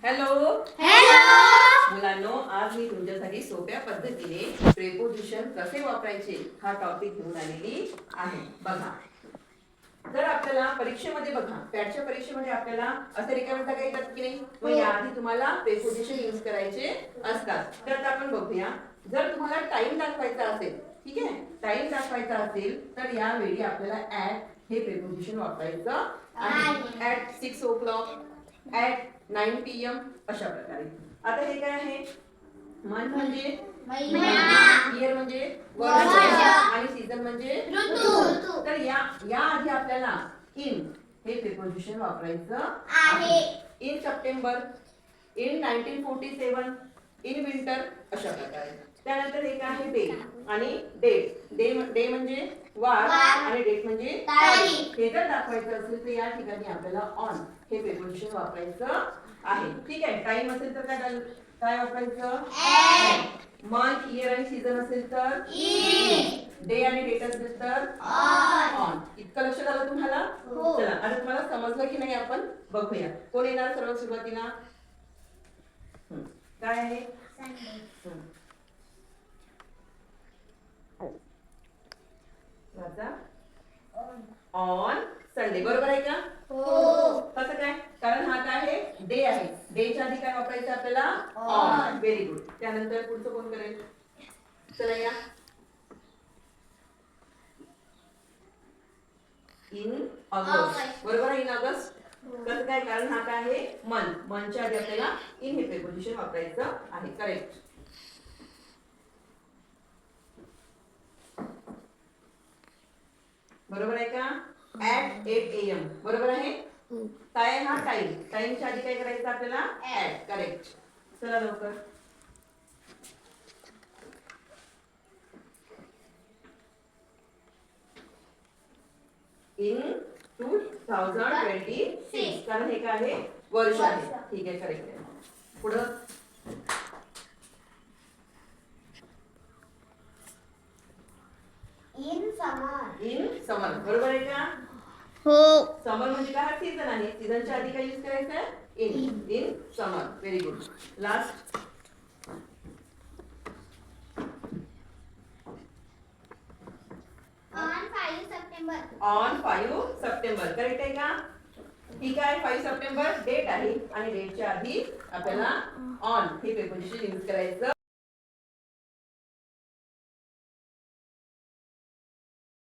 Hello hello मुलांनो, आज मी तुमच्यासाठी सोप्या पद्धतीने प्रेपोजिशन कसे वापरायचे हा टॉपिक घेऊन आलेली आहे. बघा, जर आपल्याला परीक्षेमध्ये बघा, पॅटच्या परीक्षेमध्ये आपल्याला असे रिकामे जागा येतात की नाही, मग याआधी तुम्हाला प्रेपोजिशन यूज करायचे असतात. तर आता आपण बघूया, जर तुम्हाला टाइम दाखवायचा असेल, ठीक आहे, टाइम दाखवायचा असेल तर यावेळी आपल्याला ॲट हे प्रेपोजिशन वापरायचं आहे. ॲट 6 o'clock, ॲट 9 PM अशा प्रकारे. आता हे काय आहे? मंथ म्हणजे महिना, इयर म्हणजे वर्ष, आणि सीझन म्हणजे ऋतू. तर या आधी आपल्याला इन हे प्रिपोजिशन वापरायचं आहे. In September, in 1947, in winter अशा प्रकारे. त्यानंतर हे काय आहे? डे आणि डेट. डे म्हणजे वार आणि डेट म्हणजे तारीख. हे जर दाखवायचं असेल तर या ठिकाणी आपल्याला ऑन हे प्रिपोजिशन वापरायचं आहे. ठीक आहे. टाइम असेल तर काय वापरायचं? ॲट. मंथ, इयर आणि सीझन असेल तर इन. डे आणि डेट असेल तर ऑन. इतकं लक्षात आलं तुम्हाला? हो. चला, आता तुम्हाला समजलं की नाही आपण बघूया. कोण येणार सर्वात सुरुवातीला? काय आहे? On Sunday. बरोबर आहे का? हो. कसं काय? कारण हा काय आहे? डे आहे. डेच्या आधी काय वापरायचं आपल्याला? ऑन. Very good. त्यानंतर पुढचं कोण करेल? चला या. In August. बरोबर आहे, इन ऑगस्ट. कसं काय? कारण हा काय आहे? मंथ. मंथच्या आधी आपल्याला इन हे प्रिपोजिशन वापरायचं आहे. करेक्ट. बरोबर आहे का? At 8 AM. बरोबर आहे? काय आहे हा? टाइम. टाइमच्या आधी काय करायचं आपल्याला? ॲट. करेक्ट. चला लवकर. इन 2026. कारण हे काय आहे? वर्ष आहे. ठीक आहे, करेक्ट आहे. पुढं इन समर. In summer. बरोबर आहे का? हो. समर म्हणजे काय? सीझन आहे. सीझनच्या आधी काय यूज करायचं आहे? In summer. Very good. Last. On 5 September. On 5 September. Correct आहे का? ठीक आहे. 5 सप्टेंबर डेट आहे आणि डेटच्या आधी आपल्याला ऑन हे प्रिपोजिशन यूज करायचं